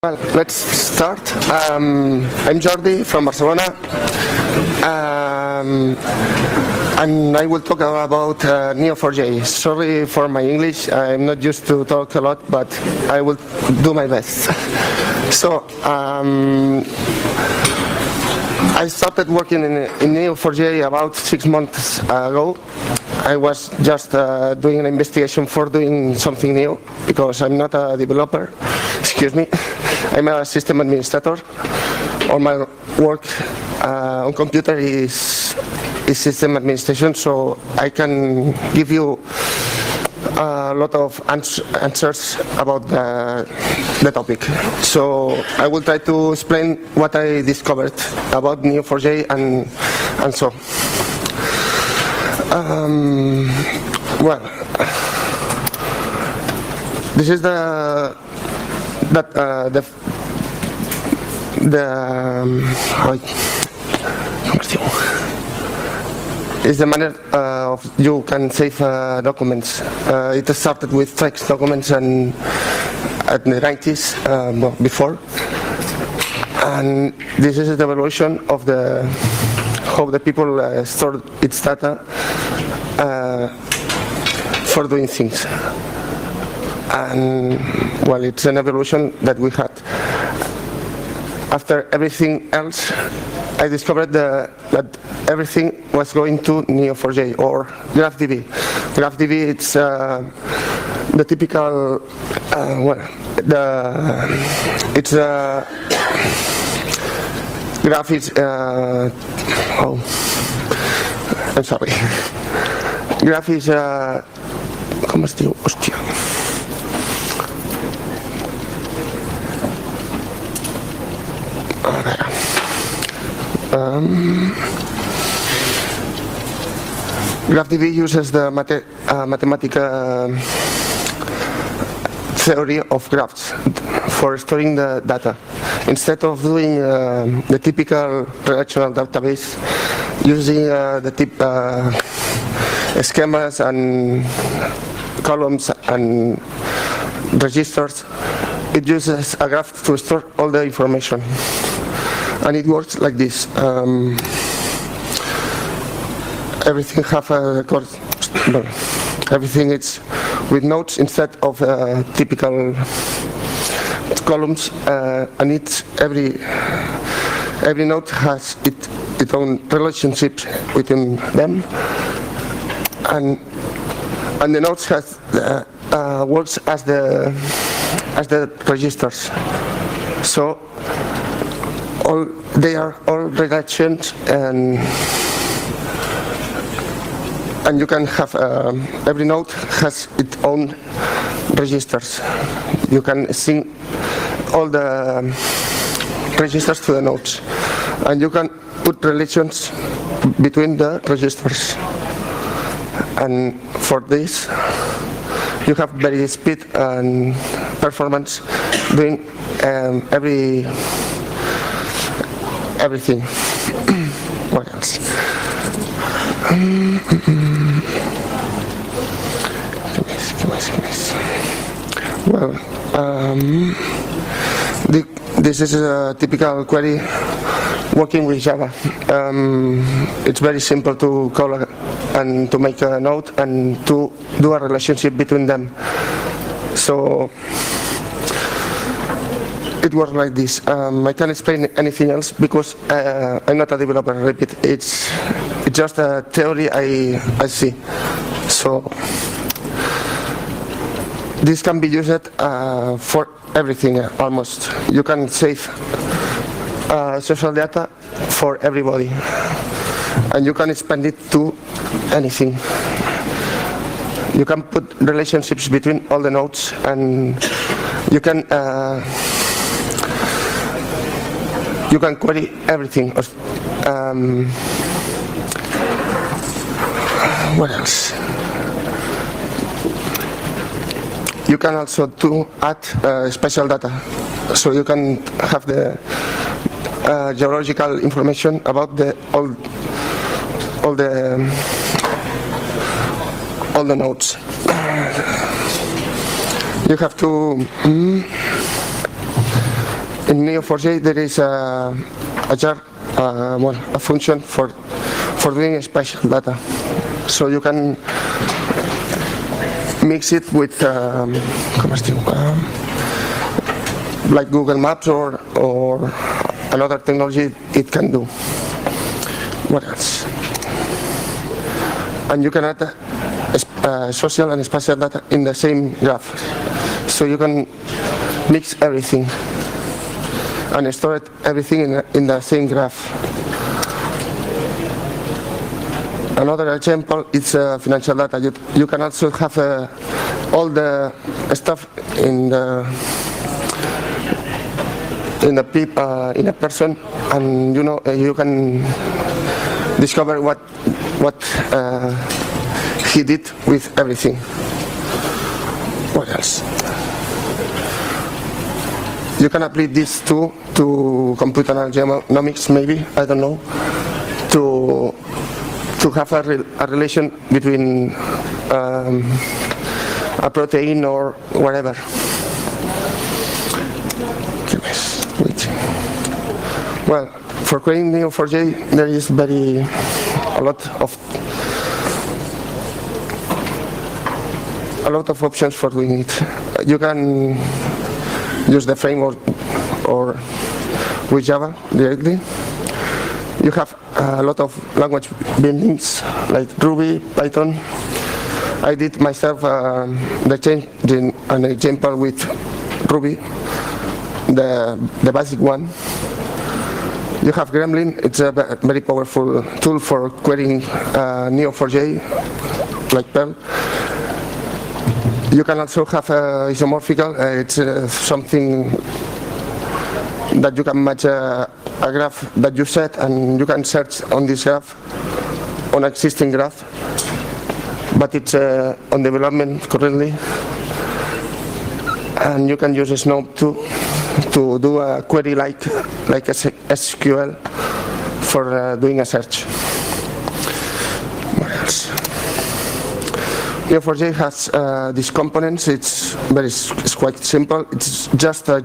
Well, let's start. I'm Jordi from Barcelona, and I will talk about neo4j. Sorry for my English, I'm not used to talk a lot, but I will do my best. So, I started working in neo4j about 6 months ago. I was just doing an investigation for doing something new, because I'm not a developer, excuse me. I'm a system administrator. All my work on computer is system administration, so I can give you a lot of answers about the topic. So I will try to explain what I discovered about neo4j and so. Well, this is is the manner of you can save documents. It started with text documents and at the 90s before, and this is the evolution of how the people store its data for doing things. And well, it's an evolution that we had. After everything else, I discovered that everything was going to neo4j or GraphDB. GraphDB, it's the typical, graph is, I'm sorry. Graph is, ¿cómo es diu? Hostia. GraphDB uses the mathematical theory of graphs for storing the data. Instead of doing the typical relational database using the schemas and columns and registers, it uses a graph to store all the information. And it works like this. Everything have a everything is with nodes instead of typical columns, and every node has its own relationships within them, and the nodes has works as the registers. So they are all relations, and you can have every node has its own registers. You can sync all the registers to the nodes, and you can put relations between the registers. And for this, you have very speed and performance doing everything. What else? Well, this is a typical query working with Java. It's very simple to call and to make a node and to do a relationship between them. So it works like this. I can't explain anything else because I'm not a developer. Repeat, it's just a theory I see. So this can be used for everything almost. You can save social data for everybody, and you can expand it to anything. You can put relationships between all the nodes, and you can query everything. What else? You can also add special data, so you can have the geological information about all the nodes. You have to in neo4j there is a jar, a function for doing spatial data. So you can mix it with like Google Maps or another technology it can do. What else? And you can add social and spatial data in the same graph. So you can mix everything and store everything in the same graph. Another example is financial data. You can also have all the stuff in a person, and you can discover what he did with everything. What else? You can apply this to computational genomics, maybe, I don't know, to have a relation between a protein or whatever. Well, for creating neo4j, there is a lot of options for doing it. You can use the framework or with Java directly. You have a lot of language buildings like Ruby, Python. I did myself an example with Ruby, the basic one. You have Gremlin. It's a very powerful tool for querying neo4j, like Perl. You can also have isomorphical. It's something that you can match a graph that you set, and you can search on this graph, on existing graph, but it's on development currently. And you can use Snow to do a query like SQL for doing a search. What else? neo4j has these components. It's quite simple. It's just a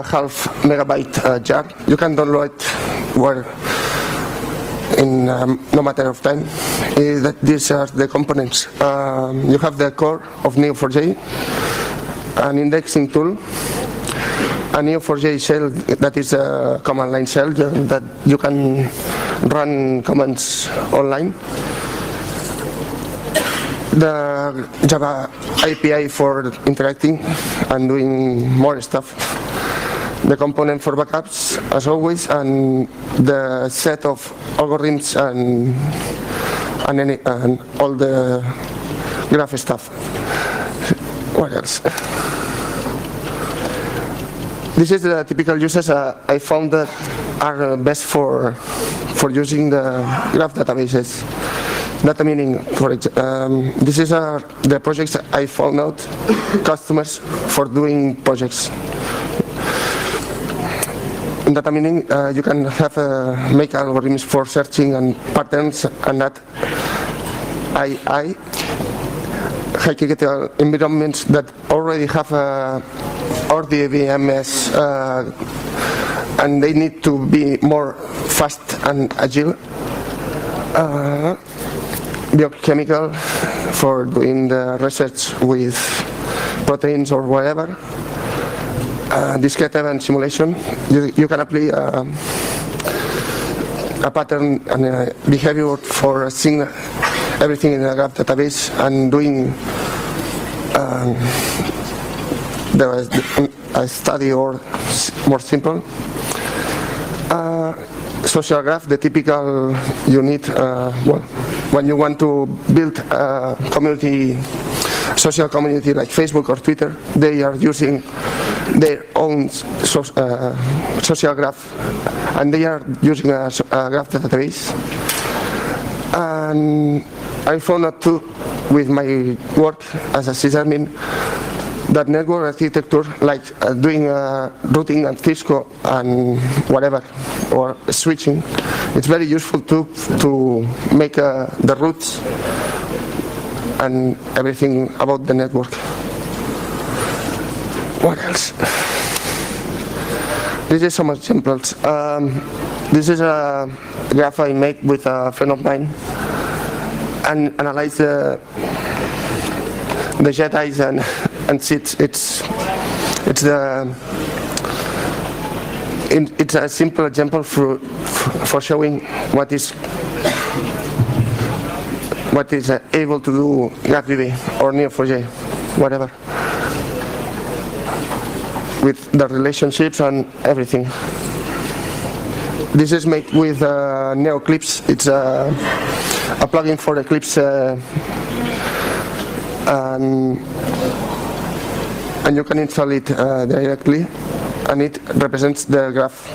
half megabyte jar. You can download it in no matter of time. These are the components. You have the core of neo4j, an indexing tool, a neo4j shell that is a command line shell that you can run commands online. The Java API for interacting and doing more stuff. The component for backups, as always, and the set of algorithms and all the graph stuff. What else? This is the typical uses I found that are best for using the graph databases. Data mining, this is the projects I found out customers for doing projects. In data mining, you can have make algorithms for searching and patterns, and that high-critical environments that already have RDBMS, and they need to be more fast and agile. Biochemical for doing the research with proteins or whatever. Discrete event simulation. You can apply a pattern and a behavior for seeing everything in a graph database and doing a study or more simple. Social graph, the typical you need, when you want to build a social community like Facebook or Twitter, they are using their own social graph, and they are using a graph database. And I found out too, with my work as a sysadmin, that network architecture, like doing routing and Cisco and whatever, or switching, it's very useful to make the routes and everything about the network. What else? This is some examples. This is a graph I made with a friend of mine and analyze the Jedis and see it's a simple example for showing what is able to do GraphDB or neo4j, whatever, with the relationships and everything. This is made with NeoClipse. It's a plugin for Eclipse, and you can install it directly, and it represents the graph.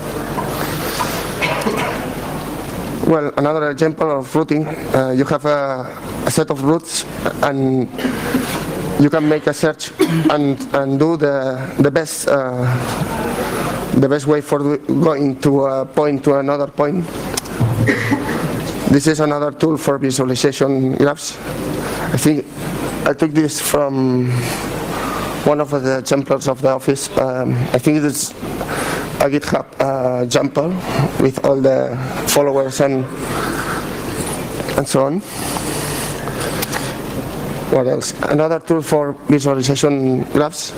Well, another example of routing, you have a set of routes, and you can make a search and do the best way for going to a point to another point. This is another tool for visualization graphs. I think I took this from one of the examples of the office. I think it is a GitHub example with all the followers and so on. What else? Another tool for visualization graphs.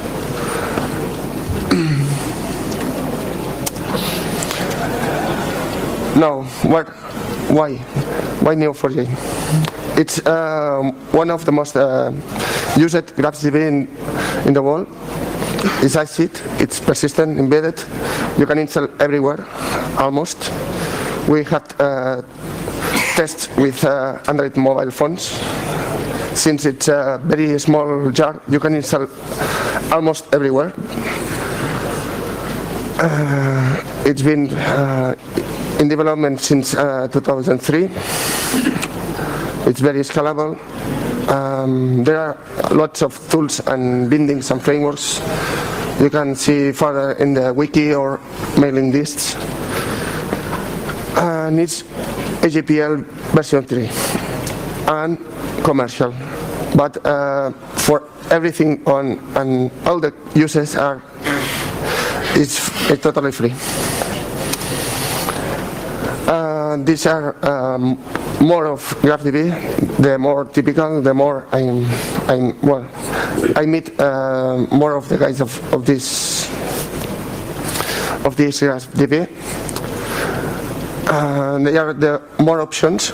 Now, why neo4j? It's one of the most used GraphDB in the world. It's ICIT, it's persistent, embedded. You can install everywhere, almost. We had tests with Android mobile phones. Since it's a very small jar, you can install almost everywhere. It's been in development since 2003. It's very scalable. There are lots of tools and bindings and frameworks. You can see further in the wiki or mailing lists. And it's AGPL version 3 and commercial. But for everything on and all the uses it's totally free. These are more of GraphDB. The more typical, the more I meet more of the guys of this GraphDB. There are the more options.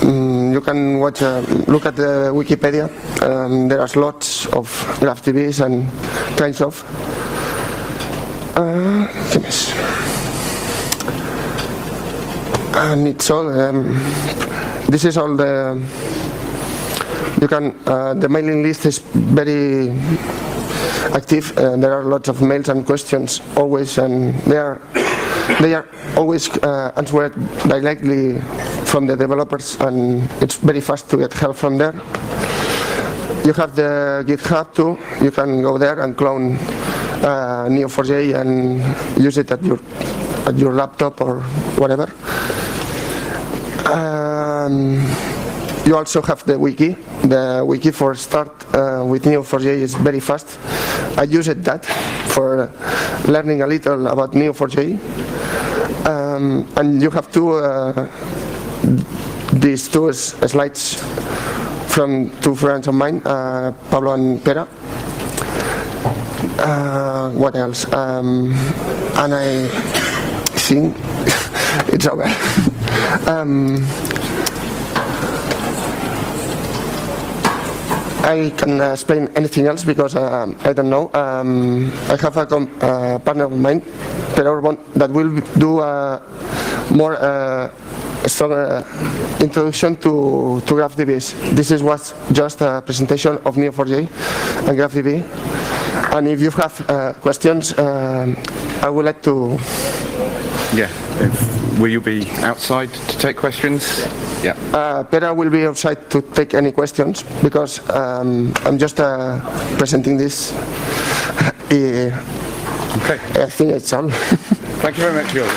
You can look at the Wikipedia. There are lots of GraphDBs and kinds of. And it's all. This is all the. You can. The mailing list is very active. There are lots of mails and questions always, and they are always answered directly from the developers, and it's very fast to get help from there. You have the GitHub too. You can go there and clone neo4j and use it at your laptop or whatever. You also have the wiki. The wiki for start with neo4j is very fast. I used that for learning a little about neo4j. And you have these two slides from two friends of mine, Pablo and Pera. What else? And I think it's over. I can explain anything else because I don't know. I have a partner of mine, Pera, that will do more strong introduction to GraphDBs. This was just a presentation of neo4j and GraphDB. And if you have questions, I would like to. Yeah. Will you be outside to take questions? Yeah. Pera will be outside to take any questions because I'm just presenting this. Okay. I think it's all. Thank you very much, George.